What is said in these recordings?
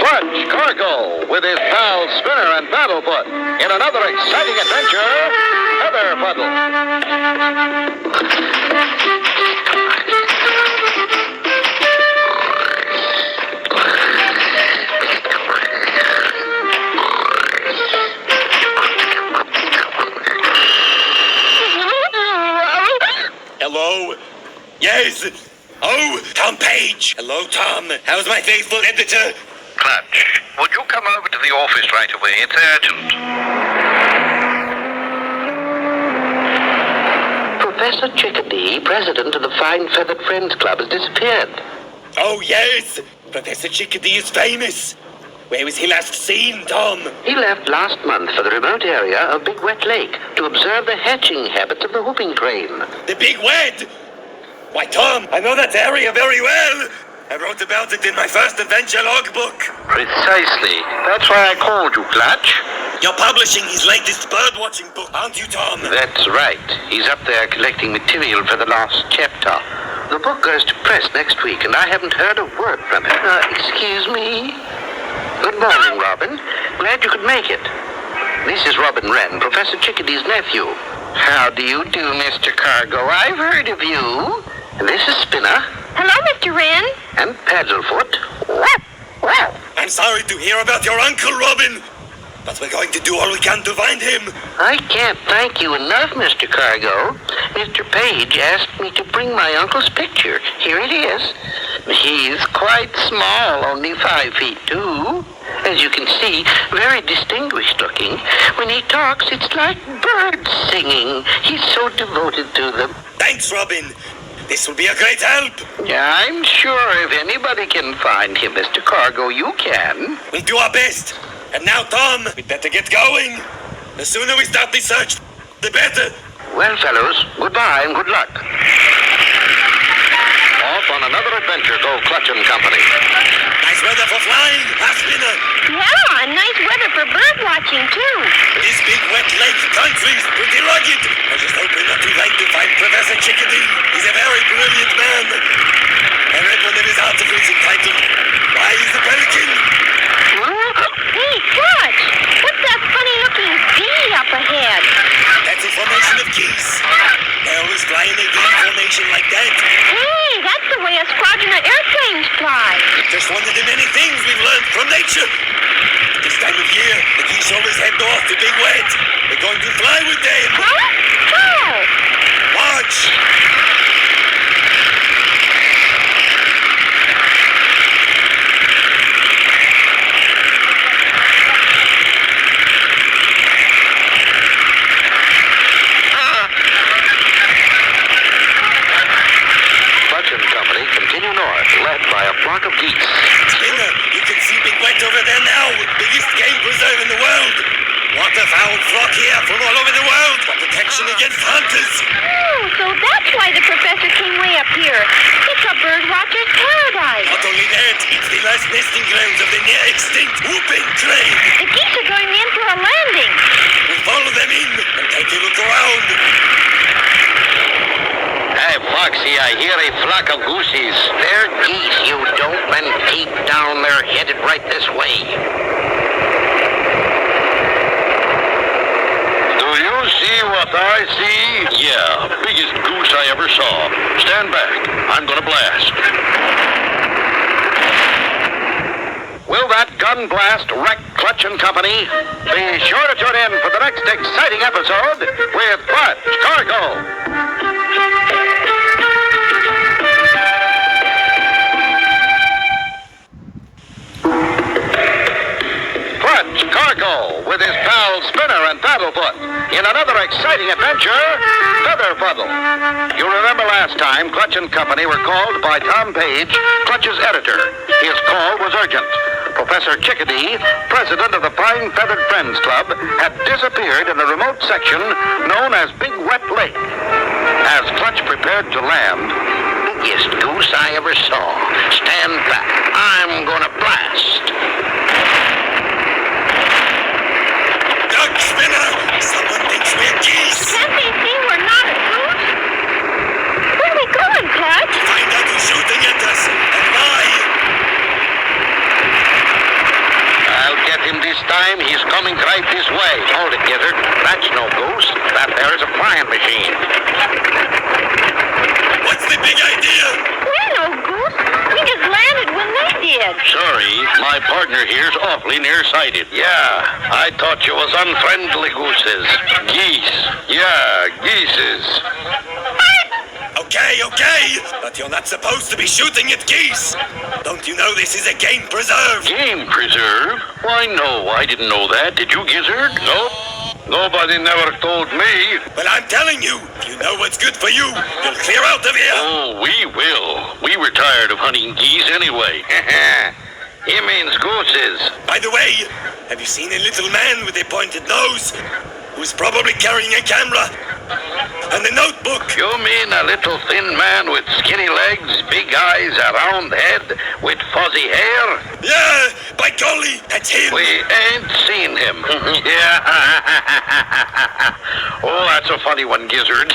Clutch Cargo with his pals Spinner and Paddlefoot in another exciting adventure, Feather Fuddle. Hello? Yes? Oh, Tom Page. Hello, Tom. How's my faithful editor? Clutch, would you come over to the office right away? It's urgent. Professor Chickadee, president of the Fine Feathered Friends Club, has disappeared. Oh, yes. Professor Chickadee is famous. Where was he last seen, Tom? He left last month for the remote area of Big Wet Lake to observe the hatching habits of the whooping crane. The Big Wet? Why, Tom, I know that area very well. I wrote about it in my first adventure logbook. Precisely. That's why I called you, Clutch. You're publishing his latest bird-watching book, aren't you, Tom? That's right. He's up there collecting material for the last chapter. The book goes to press next week, and I haven't heard a word from him. Excuse me? Good morning, Robin. Glad you could make it. This is Robin Wren, Professor Chickadee's nephew. How do you do, Mr. Cargo? I've heard of you. And this is Spinner. Hello, Mr. Wren. And Paddlefoot. I'm sorry to hear about your uncle, Robin. But we're going to do all we can to find him. I can't thank you enough, Mr. Cargo. Mr. Page asked me to bring my uncle's picture. Here it is. He's quite small, only 5 feet 2. As you can see, very distinguished looking. When he talks, it's like birds singing. He's so devoted to them. Thanks, Robin. This will be a great help. Yeah, I'm sure if anybody can find him, Mr. Cargo, you can. We'll do our best. And now, Tom, we'd better get going. The sooner we start the search, the better. Well, fellows, goodbye and good luck. Off on another adventure go Clutch and Company. Nice weather for flying, Spinner. Yeah, and nice weather for bird watching, too. This Big Wet Lake country's pretty rugged. I was just hoping not too late to find Professor Chickadee. He's a very brilliant man. I read one of his articles entitled, Why is the Pelican? Hey, Clutch, what's that funny-looking V up ahead? That's a formation of geese. They always fly in a V formation like that. Hey, that's the way a squadron of airplanes fly. Just one of the many things we've learned from nature. This time of year, the geese always head north to Big Wet. We're going to fly with them. Huh? How? Watch. Led by a flock of geese. Spinner, you can see Big Wet over there now. Biggest game preserve in the world. Waterfowl flock here from all over the world for protection against hunters. Oh, so that's why the professor came way up here. It's a bird watcher's paradise. Not only that, it's the last nesting grounds of the near extinct whooping crane. The geese are going in for a landing. We'll follow them in and take a look around. Hey, Foxy, I hear a flock of goosies. They're geese, you dope, and deep down they're headed right this way. Do you see what I see? Yeah, biggest goose I ever saw. Stand back. I'm gonna blast. Will that gun blast wreck Clutch and Company? Be sure to tune in for the next exciting episode with Clutch Cargo. Cargo with his pals Spinner and Paddlefoot in another exciting adventure, Feather Fuddle. You remember last time Clutch and Company were called by Tom Page, Clutch's editor. His call was urgent. Professor Chickadee, president of the Fine Feathered Friends Club, had disappeared in a remote section known as Big Wet Lake. As Clutch prepared to land, biggest goose I ever saw. Stand back. I'm gonna blast. Spinner! Someone thinks we're geese! Can't they see we're not a goose? Where are we going, Clutch? Find out who's shooting at us, and why! him this time. He's coming right this way. Hold it, Gizzard. That's no goose. That there is a flying machine. What's the big idea? We're no goose. We just landed when they did. Sorry, my partner here's awfully nearsighted. Yeah, I thought you was unfriendly gooses. Geese. Yeah, geeses. Okay, but you're not supposed to be shooting at geese. Don't you know this is a game preserve? Game preserve? Why, no, I didn't know that. Did you, Gizzard? Nope. Nobody never told me. Well, I'm telling you, if you know what's good for you, you'll clear out of here. Oh, we will. We were tired of hunting geese anyway. He means gooses. By the way, have you seen a little man with a pointed nose who's probably carrying a camera and a notebook? You mean a little thin man with skinny legs, big eyes, a round head, with fuzzy hair? Yeah, by golly, that's him. We ain't seen him. Yeah. Oh, that's a funny one, Gizzard.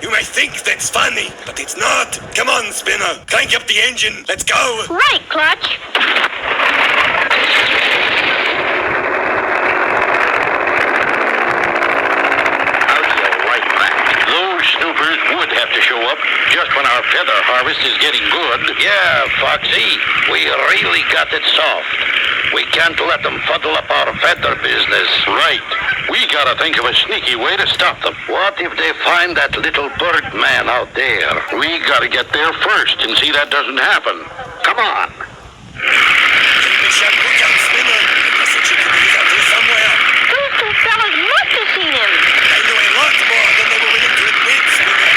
You may think that's funny, but it's not. Come on, Spinner. Crank up the engine. Let's go. Right, Clutch. Snoopers would have to show up just when our feather harvest is getting good. Yeah, Foxy, we really got it soft. We can't let them fuddle up our feather business. Right. We gotta think of a sneaky way to stop them. What if they find that little bird man out there? We gotta get there first and see that doesn't happen. Come on. We shall look out, Spinner. There's a Chickadee out here somewhere. Those two fellas must have seen him. They know a lot more than they were willing to admit, Spinner.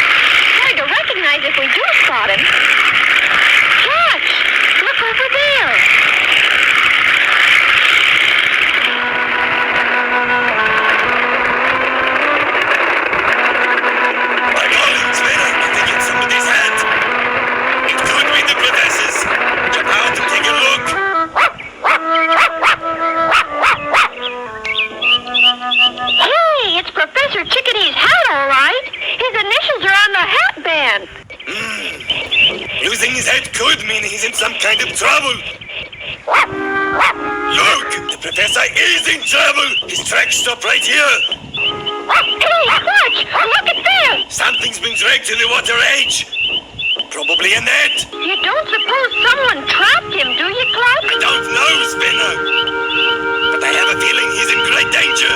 Hard to recognize if we do spot him. Clutch, look over there. By golly, Spinner, I think it's somebody's hat. It could be the professor's. Jump out and take a look. Hey, it's Professor Chickadee's hat, all right. His initials are on the hat band. Losing his head could mean he's in some kind of trouble. Look, the professor is in trouble. His tracks stop right here. Hey, Clutch, look at that. Something's been dragged to the water edge. Probably a net. You don't suppose someone trapped him, do you, Clutch? I don't know, Spinner. But I have a feeling he's in great danger.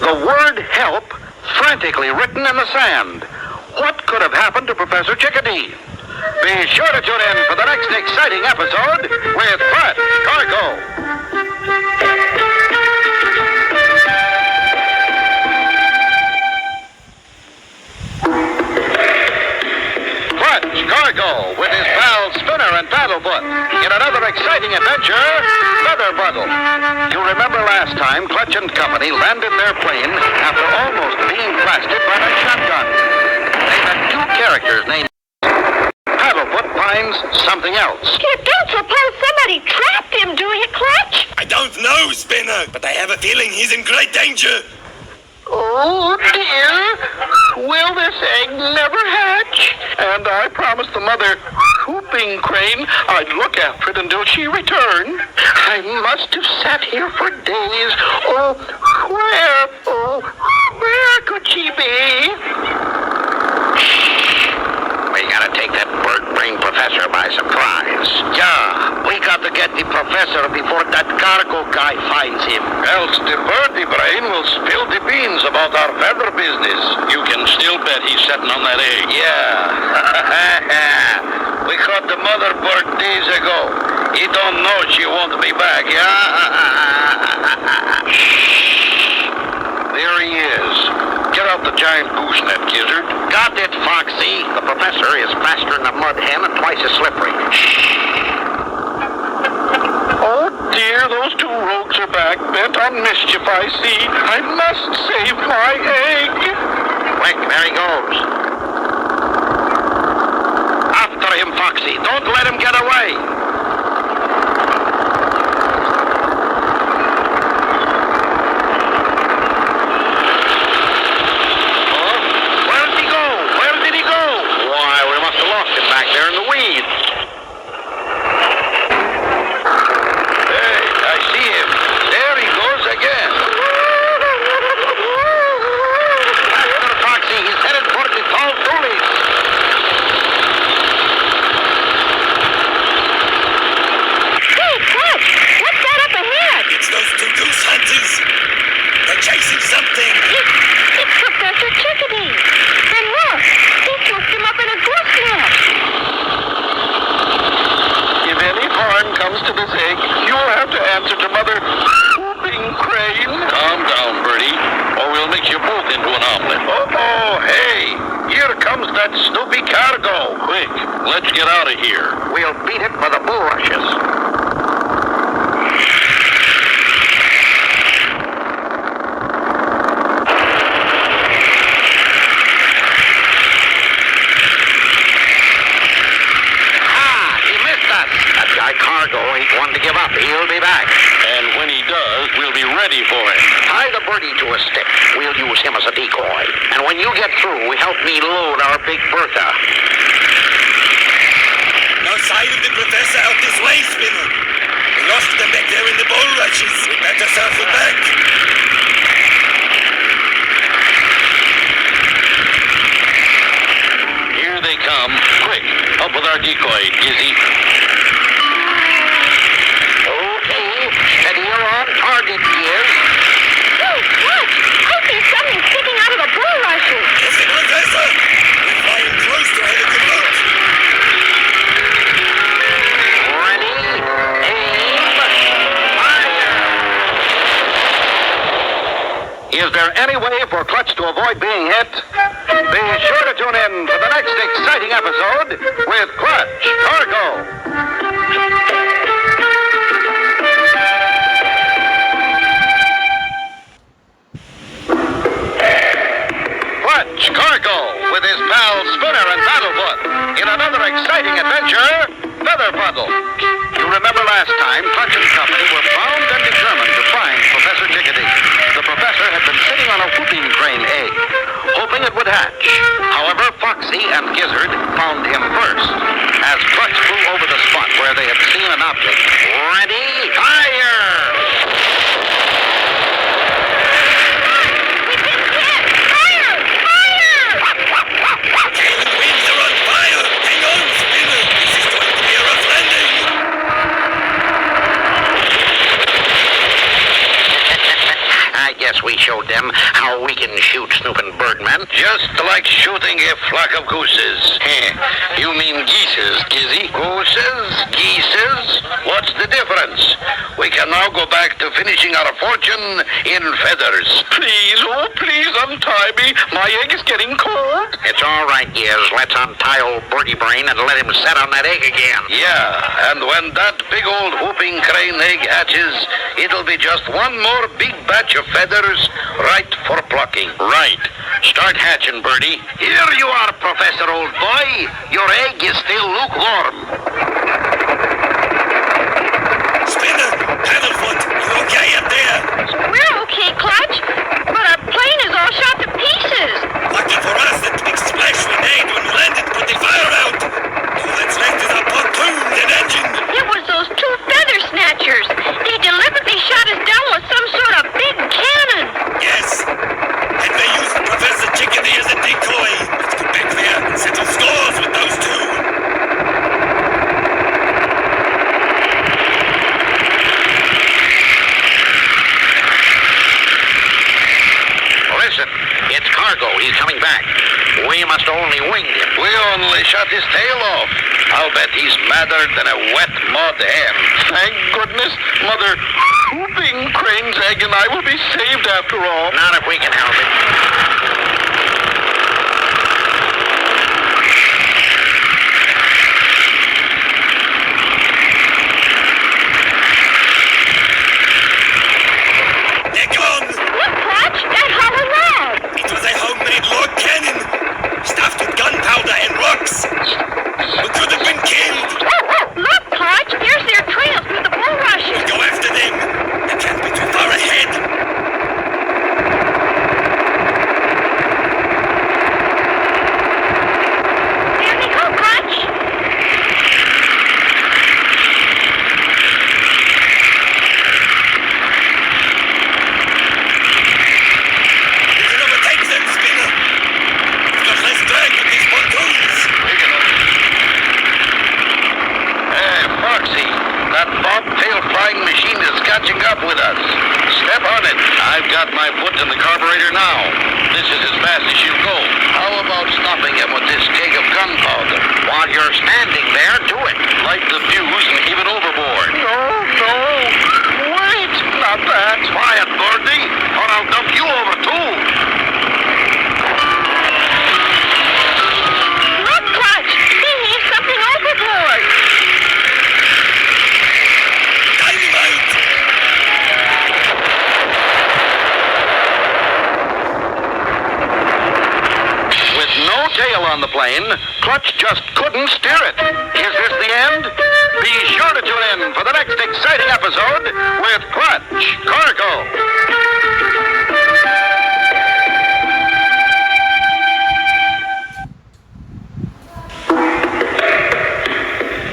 The word help frantically written in the sand. What could have happened to Professor Chickadee? Be sure to tune in for the next exciting episode with Fred Cargo. Cargo with his pals Spinner and Paddlefoot in another exciting adventure, Feather Fuddle. You remember last time Clutch and Company landed their plane after almost being blasted by a shotgun. They had two characters named Paddlefoot finds something else. You don't suppose somebody trapped him, do you, Clutch? I don't know, Spinner, but I have a feeling he's in great danger. Oh, dear. Will this egg never hatch? And I promised the mother whooping crane I'd look after it until she returned. I must have sat here for days. Where could she be? We gotta take that bird-brain professor by surprise. Yeah, we got to get the professor before that cargo guy finds him. Else the birdie brain will spill the beans about our feather business. You can still bet he's sitting on that egg. Yeah. We caught the mother bird days ago. He don't know she won't be back, yeah? There he is. Get out the giant goose net, Gizzard. Got it, Foxy. The professor is faster than a mud hen and twice as slippery. Oh, dear, those two rogues are back, bent on mischief, I see. I must save my egg. Quick, there he goes. After him, Foxy. Don't let him get away. that Snoopy cargo. Quick, let's get out of here. We'll beat it for the bulrushes. Cargo ain't one to give up. He'll be back. And when he does, we'll be ready for him. Tie the birdie to a stick. We'll use him as a decoy. And when you get through, help me load our big Bertha. No sign of the professor out this way, Spinner. We lost them back there in the bulrushes. We better circle back. Here they come. Quick, up with our decoy, Gizzy. Target gears. Hey, watch! I see something sticking out of the bulrushes. It's the professor. We're flying close to have a good look. Ready? Aim. Fire! Is there any way for Clutch to avoid being hit? Be sure to tune in for the next exciting episode with Clutch Cargo. Cargo with his pals Spinner and Paddlefoot in another exciting adventure, Feather Fuddle. You remember last time Clutch and Company were bound and determined to find Professor Chickadee. The professor had been sitting on a whooping crane egg, hoping it would hatch. However, Foxy and Gizzard found him first. As Clutch flew over the spot where they had seen an object, ready, fire! We showed them how we can shoot snooping birdmen. Just like shooting a flock of gooses. You mean geeses, Gizzy? Gooses? Geeses? What's the difference? We can now go back to finishing our fortune in feathers. Please, oh please untie me. My egg is getting cold. It's all right, Giz. Let's untie old Birdie Brain and let him set on that egg again. Yeah, and when that big old whooping crane egg hatches, it'll be just one more big batch of feathers right for plucking. Right. Start hatching, Birdie. Here you are, Professor, old boy. Your egg is still lukewarm. Spinner, Paddlefoot, you okay up there? We're okay, Clutch, but our plane is all shot to pieces. Lucky for us that big splash we made when we landed put the fire out. All that's left is our pontoons and engine. It was those two feather snatchers. They deliberately shot us down with some sort of big cannon. Yes, and they used Professor Chickadee as a decoy. Let's get back there and settle scores with those two. Listen, it's Cargo. He's coming back. We must only wing him. We only shot his tail off. I'll bet he's madder than a wet mud hen. Thank goodness, Mother Whooping Crane's egg and I will be saved after all. Not if we can help it. They're gone. Look, Clutch, that hollow log. It was a homemade log cannon, stuffed with gunpowder and rocks. We could have been killed. Look, Clutch, there's their trail through the bulrushes. Go after them. They can't be too far ahead. There they go, Clutch. We can overtake them, Spinner. We've got less drag with these pontoons. Hey, Foxy, that bobtail flying machine is catching up with us. Step on it. I've got my foot in the carburetor now. This is as fast as she'll go. How about stopping him with this keg of gunpowder? While you're standing there, do it. Light the fuse and heave it overboard. No. Wait, not that. Quiet, Birdie, or I'll dump you over too. plane, Clutch just couldn't steer it. Is this the end? Be sure to tune in for the next exciting episode with Clutch Cargo.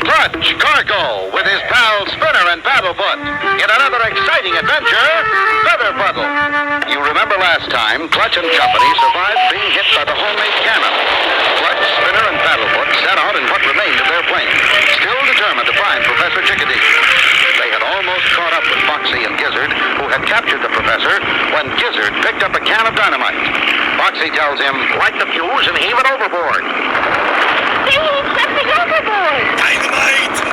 Clutch Cargo with his pal Spinner and Paddlefoot in another exciting adventure, Feather Fuddle. You remember last time, Clutch and company survived being hit by the homemade cannon. Clutch, Spinner, and Paddlefoot set out in what remained of their plane, still determined to find Professor Chickadee. They had almost caught up with Foxy and Gizzard, who had captured the professor, when Gizzard picked up a can of dynamite. Foxy tells him, light the fuse and heave it overboard. They need something overboard. Dynamite!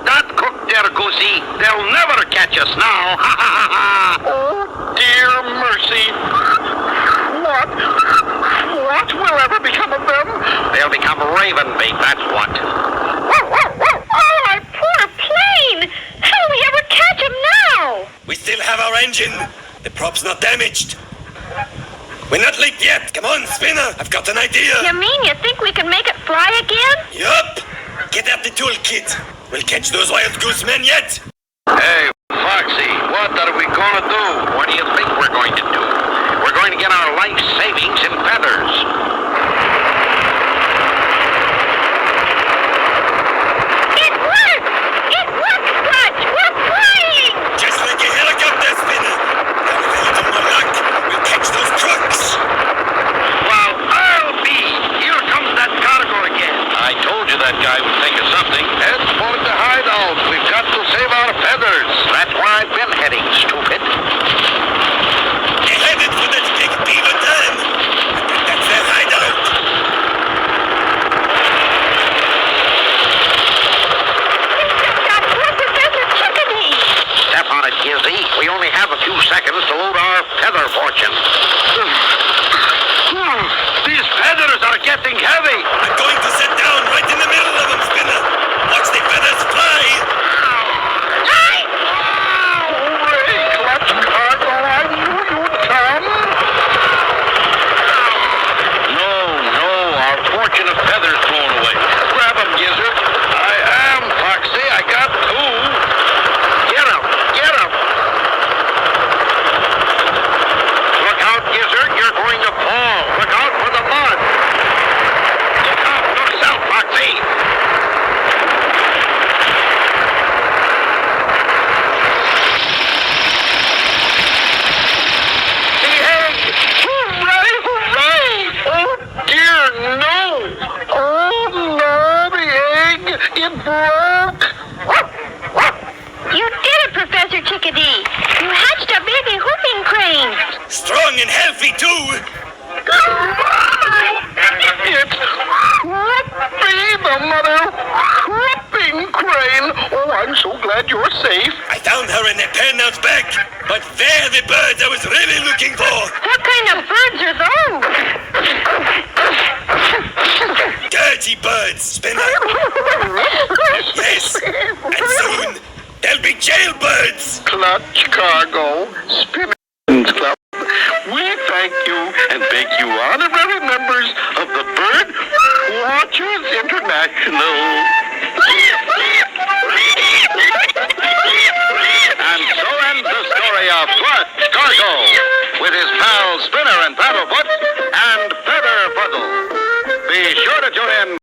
That cook there, Goosey. They'll never catch us now. Oh, dear mercy. What will ever become of them? They'll become raven bait, that's what. Oh, our poor plane. How will we ever catch him now? We still have our engine. The prop's not damaged. We're not leaked yet. Come on, Spinner. I've got an idea. You mean you think we can make it fly again? Yup. Get out the toolkit. We'll catch those wild goose men yet. Hey, Foxy, what are we going to do? What do you think we're going to do? We're going to get our life savings in feathers. It worked! It worked, Clutch! We're flying! Just like a helicopter, Spinner. Now with a little more luck, we'll catch those trucks. Well, I'll be. Here comes that cargo again. I told you that guy would think of something. Heads for the hideout. We've got to save our feathers. That's where I've been heading, stupid. They're headed for that big beaver dam. I bet that's their hideout. We just got poor Professor Chickadee! Step on it, Gizzy. We only have a few seconds to load our feather fortune. These feathers are getting heavy. I'm going to sit down right in the middle of them, Spinner. Watch the feathers fly. Hooray, Clutch Cargo, I knew you'd come. No, our fortune of feathers blown away. Grab them, Gizzard. I am, Foxy. I got two. Get them. Look out, Gizzard. You're going to fall. Look out for the mud. Look out yourself, Foxy. The egg. Hooray. Oh, dear, no. Oh, no, the egg. It broke. You did it, Professor Chickadee! You hatched a baby whooping crane! Strong and healthy, too. It's Whoopie, the mother whooping crane. Oh, I'm so glad you're safe. I found her in a pen out back, but they're the birds I was really looking for. What kind of birds are those? Dirty birds, Spinner. Yes, and soon they'll be jailbirds. Clutch Cargo, Spinners Club, we thank you and thank you honorary members of the Bird Watchers International. And so ends the story of Clutch Cargo with his pals Spinner and Paddlefoot